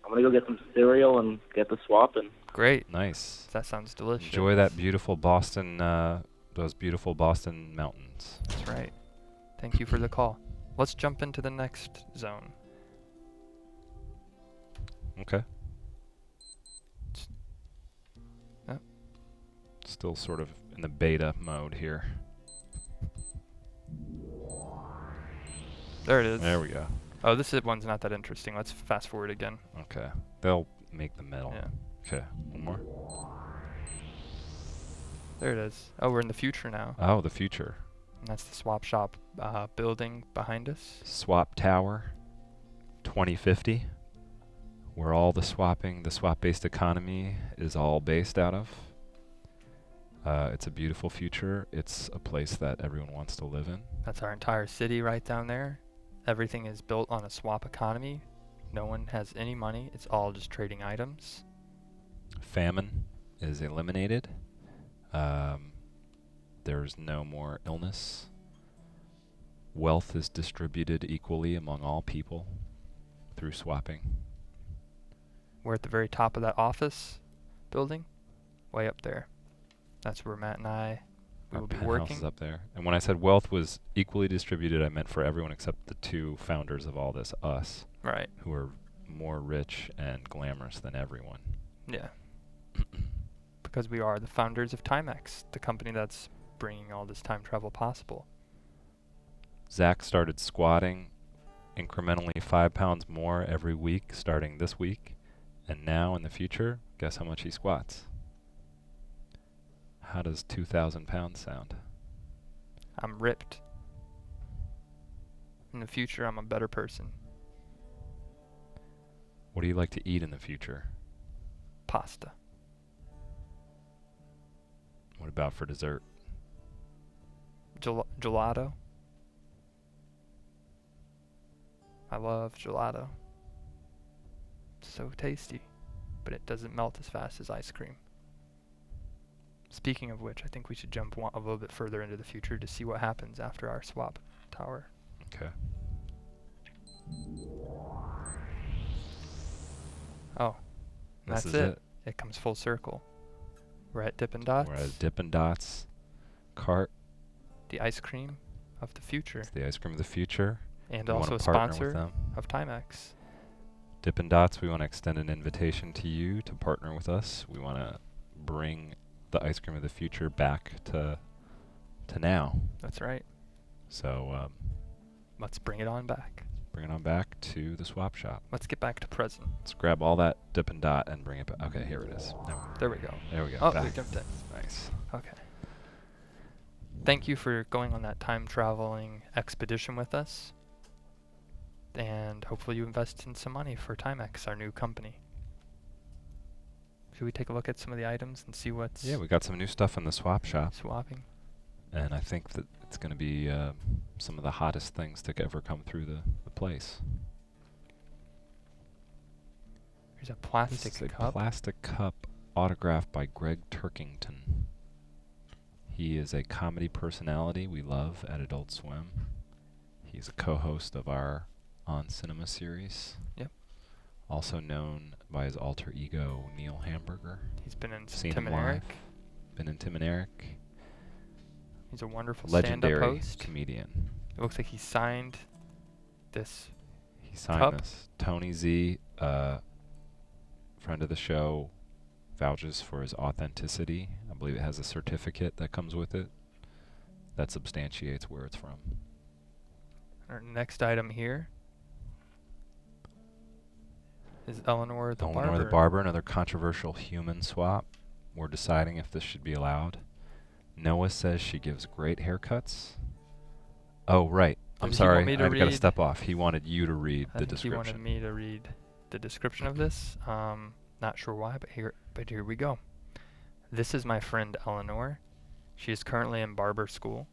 Speaker 5: I'm gonna go get some cereal and get the swapping.
Speaker 4: Great.
Speaker 3: Nice.
Speaker 4: That sounds delicious.
Speaker 3: Enjoy that beautiful Boston, those beautiful Boston mountains.
Speaker 4: That's right. Thank you for the call. Let's jump into the next zone.
Speaker 3: Okay.
Speaker 4: Yep.
Speaker 3: Still sort of in the beta mode here.
Speaker 4: There it is.
Speaker 3: There we go.
Speaker 4: Oh, one's not that interesting. Let's fast forward again.
Speaker 3: Okay. They'll make the middle.
Speaker 4: Yeah.
Speaker 3: Okay. One more.
Speaker 4: There it is. Oh, we're in the future now.
Speaker 3: Oh, the future.
Speaker 4: And that's the swap shop building behind us.
Speaker 3: Swap Tower 2050, where all the swap-based economy is all based out of. It's a beautiful future. It's a place that everyone wants to live in.
Speaker 4: That's our entire city right down there. Everything is built on a swap economy. No one has any money. It's all just trading items.
Speaker 3: Famine is eliminated. There's no more illness. Wealth is distributed equally among all people through swapping.
Speaker 4: We're at the very top of that office building, way up there. That's where Matt and I will be
Speaker 3: Penthouse
Speaker 4: working.
Speaker 3: is up there. And when I said wealth was equally distributed, I meant for everyone except the two founders of all this, us,
Speaker 4: Right.
Speaker 3: who are more rich and glamorous than everyone.
Speaker 4: Yeah. Because we are the founders of TimeX, the company that's bringing all this time travel possible.
Speaker 3: Zach started squatting incrementally 5 pounds more every week starting this week. And now in the future, guess how much he squats? How does 2,000 pounds sound?
Speaker 4: I'm ripped. In the future, I'm a better person.
Speaker 3: What do you like to eat in the future?
Speaker 4: Pasta.
Speaker 3: What about for dessert?
Speaker 4: Gelato. I love gelato. It's so tasty, but it doesn't melt as fast as ice cream. Speaking of which, I think we should jump a little bit further into the future to see what happens after our swap tower.
Speaker 3: Okay.
Speaker 4: Oh, and
Speaker 3: This
Speaker 4: that's
Speaker 3: is
Speaker 4: it. It comes full circle. We're at Dippin' Dots,
Speaker 3: We're at Dippin' Dots cart.
Speaker 4: the ice cream of the future,
Speaker 3: It's the ice cream of the future.
Speaker 4: and
Speaker 3: We
Speaker 4: also
Speaker 3: wanna
Speaker 4: a
Speaker 3: partner with
Speaker 4: sponsor
Speaker 3: them.
Speaker 4: of TimeX.
Speaker 3: Dippin' Dots, we want to extend an invitation to you to partner with us. We want to bring the ice cream of the future back to now.
Speaker 4: That's right.
Speaker 3: So
Speaker 4: Let's bring it on back.
Speaker 3: bring it on back to the swap shop.
Speaker 4: Let's get back to present.
Speaker 3: Let's grab all that Dippin' Dot and bring it back. Okay, here it is.
Speaker 4: There we go.
Speaker 3: There we go.
Speaker 4: Oh,
Speaker 3: back.
Speaker 4: we jumped in.
Speaker 3: Nice.
Speaker 4: Okay. Thank you for going on that time traveling expedition with us. And hopefully you invest in some money for TimeX, our new company. Should we take a look at some of the items and see what's
Speaker 3: Yeah, we got some new stuff in the swap shop,
Speaker 4: swapping?
Speaker 3: and I think that it's going to be some of the hottest things to ever come through the place.
Speaker 4: Here's a
Speaker 3: This
Speaker 4: plastic
Speaker 3: is a
Speaker 4: cup.
Speaker 3: plastic cup autographed by Greg Turkington. He is a comedy personality we love at Adult Swim. He's a co-host of our On Cinema series.
Speaker 4: Yep.
Speaker 3: Also known by his alter ego, Neil Hamburger.
Speaker 4: He's been in some
Speaker 3: Seen
Speaker 4: Tim
Speaker 3: him
Speaker 4: and
Speaker 3: live.
Speaker 4: Eric.
Speaker 3: Been in Tim and Eric.
Speaker 4: He's a wonderful stand-up
Speaker 3: Legendary
Speaker 4: host.
Speaker 3: comedian.
Speaker 4: It looks like he signed this.
Speaker 3: He signed
Speaker 4: Cup.
Speaker 3: this. Tony Z, friend of the show, vouches for his authenticity. I believe it has a certificate that comes with it that substantiates where it's from.
Speaker 4: Our next item here is Eleanor the
Speaker 3: Eleanor
Speaker 4: Barber.
Speaker 3: the Barber, another controversial human swap. We're deciding if this should be allowed. Noah says she gives great haircuts. Oh, right.
Speaker 4: Or
Speaker 3: I'm
Speaker 4: does he want
Speaker 3: sorry.
Speaker 4: me to
Speaker 3: I've got to
Speaker 4: read?
Speaker 3: step off. He wanted you to read
Speaker 4: I
Speaker 3: the
Speaker 4: think he wanted
Speaker 3: description.
Speaker 4: me to read the description of this. Not sure why, but here we go. This is my friend Eleanor. She is currently in barber school.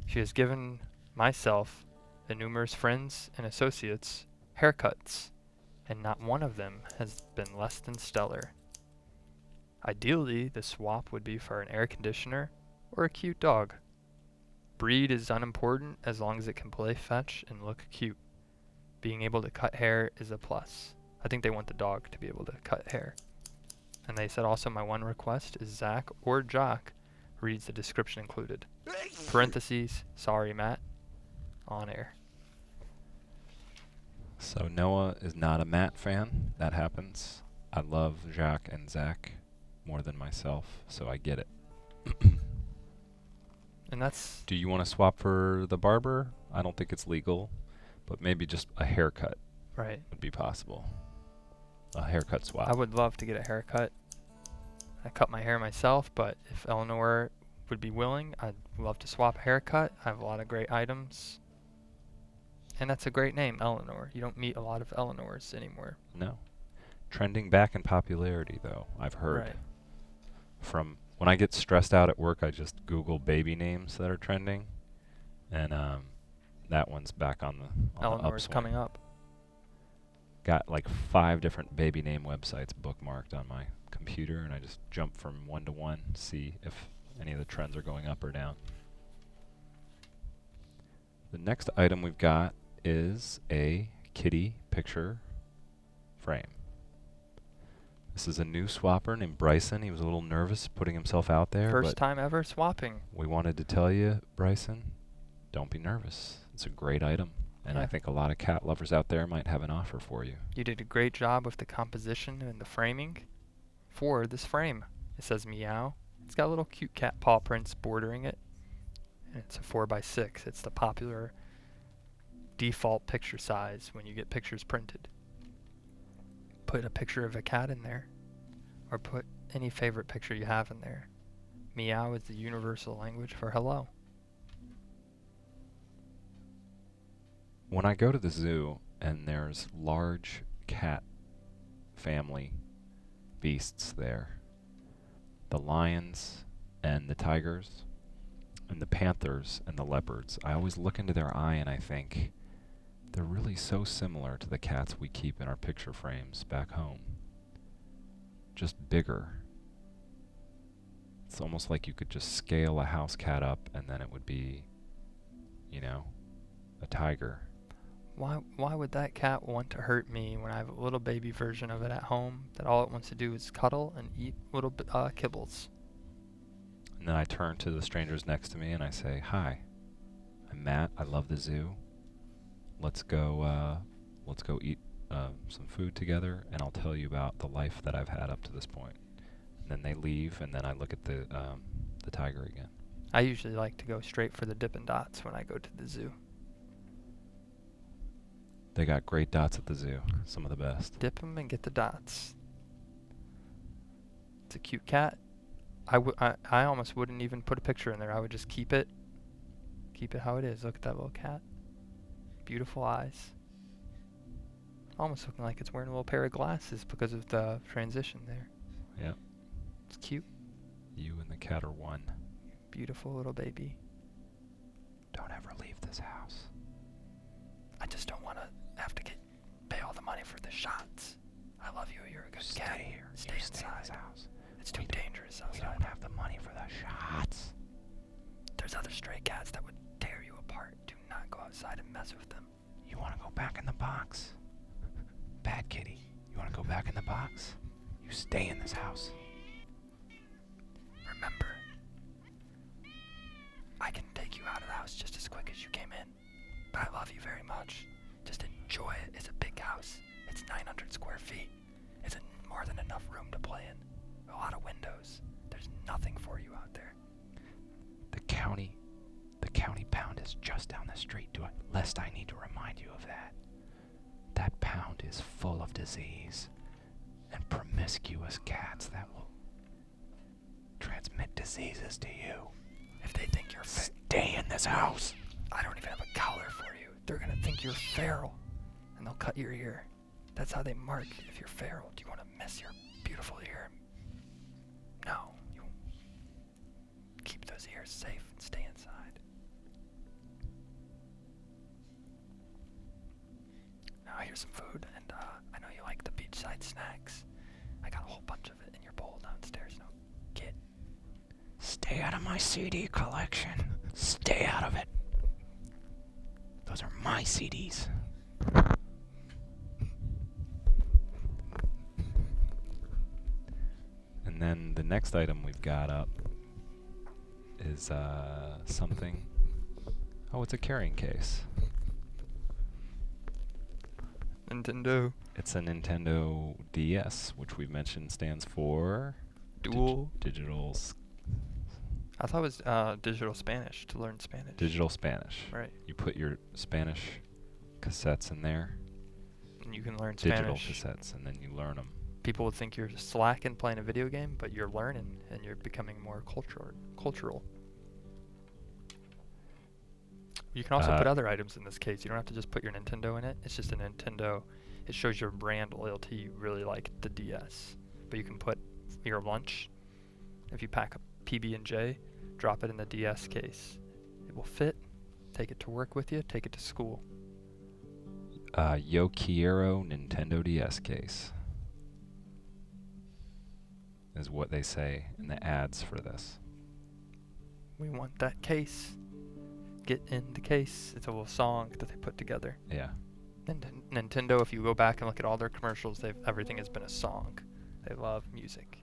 Speaker 4: She has given myself, the numerous friends and associates, haircuts, and not one of them has been less than stellar. Ideally, the swap would be for an air conditioner or a cute dog. Breed is unimportant as long as it can play fetch and look cute. Being able to cut hair is a plus. I think they want the dog to be able to cut hair. And they said also my one request is Zach or Jock reads the description included. Parentheses, sorry Matt, on air.
Speaker 3: So Noah is not a Matt fan. That happens. I love Jacques and Zach more than myself, so I get it.
Speaker 4: And that's
Speaker 3: Do you want to swap for the barber? I don't think it's legal, but maybe just a haircut
Speaker 4: right.
Speaker 3: would be possible. A haircut swap.
Speaker 4: I would love to get a haircut. I cut my hair myself, but if Eleanor would be willing, I'd love to swap a haircut. I have a lot of great items. And that's a great name, Eleanor. You don't meet a lot of Eleanors anymore.
Speaker 3: No. Trending back in popularity, though, I've heard.
Speaker 4: Right.
Speaker 3: From when I get stressed out at work, I just Google baby names that are trending, and that one's back on the
Speaker 4: Eleanor's
Speaker 3: upswing.
Speaker 4: coming up.
Speaker 3: Got like 5 different baby name websites bookmarked on my computer, and I just jump from one to one, see if any of the trends are going up or down. The next item we've got is a kitty picture frame. This is a new swapper named Bryson. He was a little nervous putting himself out there,
Speaker 4: First
Speaker 3: but
Speaker 4: time ever swapping.
Speaker 3: we wanted to tell you, Bryson, don't be nervous. It's a great item, and I
Speaker 4: Yeah.
Speaker 3: think a lot of cat lovers out there might have an offer for you.
Speaker 4: You did a great job with the composition and the framing for this frame. It says meow. It's got little cute cat paw prints bordering it. And it's a 4x6. It's the popular default picture size when you get pictures printed. Put a picture of a cat in there, or put any favorite picture you have in there. Meow is the universal language for hello.
Speaker 3: When I go to the zoo and there's large cat family beasts there, the lions and the tigers and the panthers and the leopards, I always look into their eye and I think they're really so similar to the cats we keep in our picture frames back home. Just bigger. It's almost like you could just scale a house cat up and then it would be, you know, a tiger.
Speaker 4: Why would that cat want to hurt me when I have a little baby version of it at home that all it wants to do is cuddle and eat little kibbles?
Speaker 3: And then I turn to the strangers next to me and I say, "Hi, I'm Matt. I love the zoo. Let's go eat some food together, and I'll tell you about the life that I've had up to this point." And then they leave, and then I look at the tiger again.
Speaker 4: I usually like to go straight for the Dippin' Dots when I go to the zoo.
Speaker 3: They got great dots at the zoo, some of the best.
Speaker 4: Dip 'em and get the dots. It's a cute cat. I almost wouldn't even put a picture in there. I would just keep it how it is. Look at that little cat. Beautiful eyes. Almost looking like it's wearing a little pair of glasses because of the transition there.
Speaker 3: Yeah.
Speaker 4: It's cute.
Speaker 3: You and the cat are one.
Speaker 4: Beautiful little baby.
Speaker 3: Don't ever leave this house.
Speaker 4: I just don't want to have to pay all the money for the shots. I love you. You're a good cat.
Speaker 3: Stay here.
Speaker 4: Stay
Speaker 3: You
Speaker 4: inside.
Speaker 3: stay in this house.
Speaker 4: It's too dangerous
Speaker 3: We
Speaker 4: outside.
Speaker 3: don't have the money for the shots.
Speaker 4: There's other stray cats that would tear you apart. Do not go outside and mess with them.
Speaker 3: You want to go back in the box? Bad kitty. You want to go back in the box? You stay in this house.
Speaker 4: Remember, I can take you out of the house just as quick as you came in. But I love you very much. Just enjoy it. It's a big house. It's 900 square feet. It's more than enough room to play in. A lot of windows. There's nothing for you out there.
Speaker 3: The county pound is just down the street. Lest I need to remind you of that. That pound is full of disease and promiscuous cats that will transmit diseases to you.
Speaker 4: If they think you're fit,
Speaker 3: Stay in this house.
Speaker 4: I don't even have a they're gonna think you're feral, and they'll cut your ear. That's how they mark if you're feral. Do you want to miss your beautiful ear? No, you keep those ears safe and stay inside. Now here's some food, and I know you like the beachside snacks. I got a whole bunch of it in your bowl downstairs. No, get.
Speaker 3: Stay out of my CD collection. Stay out of it. Those are my CDs. And then the next item we've got up is something. Oh, it's a carrying case.
Speaker 4: Nintendo
Speaker 3: It's a Nintendo DS, which we've mentioned stands for
Speaker 4: Dual.
Speaker 3: Digital
Speaker 4: I thought it was digital Spanish, to learn Spanish.
Speaker 3: Digital Spanish.
Speaker 4: Right.
Speaker 3: You put your Spanish cassettes in there,
Speaker 4: And you can learn
Speaker 3: digital
Speaker 4: Spanish.
Speaker 3: cassettes, and then you learn them.
Speaker 4: People would think you're slacking playing a video game, but you're learning and you're becoming more cultural. You can also put other items in this case. You don't have to just put your Nintendo in it. It's just a Nintendo. It shows your brand loyalty. You really like the DS. But you can put your lunch. If you pack a PB&J, drop it in the DS case. It will fit. Take it to work with you. Take it to school.
Speaker 3: Yo Quiero Nintendo DS case is what they say in the ads for this.
Speaker 4: We want that case. Get in the case. It's a little song that they put together.
Speaker 3: Yeah.
Speaker 4: Nintendo, if you go back and look at all their commercials, everything has been a song. They love music.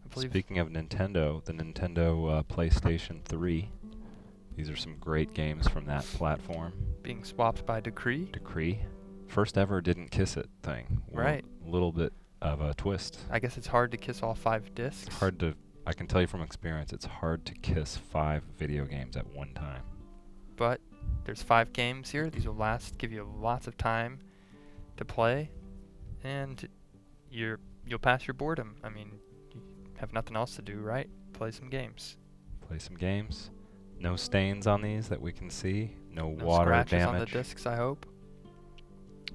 Speaker 4: I believe
Speaker 3: Speaking of Nintendo, the Nintendo PlayStation 3. These are some great games from that platform.
Speaker 4: being swapped by Decree.
Speaker 3: Decree. First ever didn't kiss it thing.
Speaker 4: Right.
Speaker 3: A little bit of a twist.
Speaker 4: I guess it's hard to kiss all 5 discs.
Speaker 3: It's hard to, I can tell you from experience, it's hard to kiss 5 video games at one time.
Speaker 4: But there's 5 games here. These will give you lots of time to play, and you'll pass your boredom. I mean, you have nothing else to do, right? Play some games.
Speaker 3: Play some games. No stains on these that we can see. No
Speaker 4: No
Speaker 3: water
Speaker 4: scratches
Speaker 3: damage.
Speaker 4: on the discs, I hope.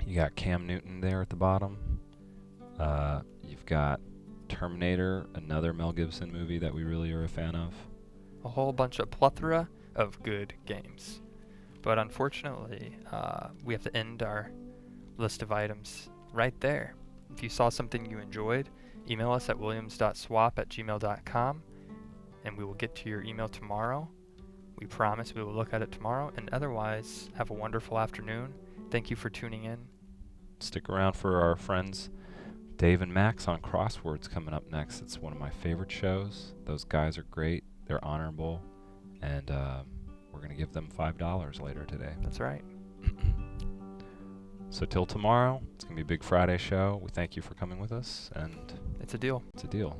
Speaker 3: You got Cam Newton there at the bottom. You've got Terminator, another Mel Gibson movie that we really are a fan of.
Speaker 4: A whole bunch of plethora of good games. But unfortunately, we have to end our list of items right there. If you saw something you enjoyed, email us at williams.swap@gmail.com, and we will get to your email tomorrow. We promise we will look at it tomorrow, and otherwise, have a wonderful afternoon. Thank you for tuning in.
Speaker 3: Stick around for our friends Dave and Max on Crosswords coming up next. It's one of my favorite shows. Those guys are great. They're honorable. And we're going to give them $5 later today.
Speaker 4: That's right.
Speaker 3: So till tomorrow, it's going to be a big Friday show. We thank you for coming with us, and
Speaker 4: It's a deal.
Speaker 3: it's a deal.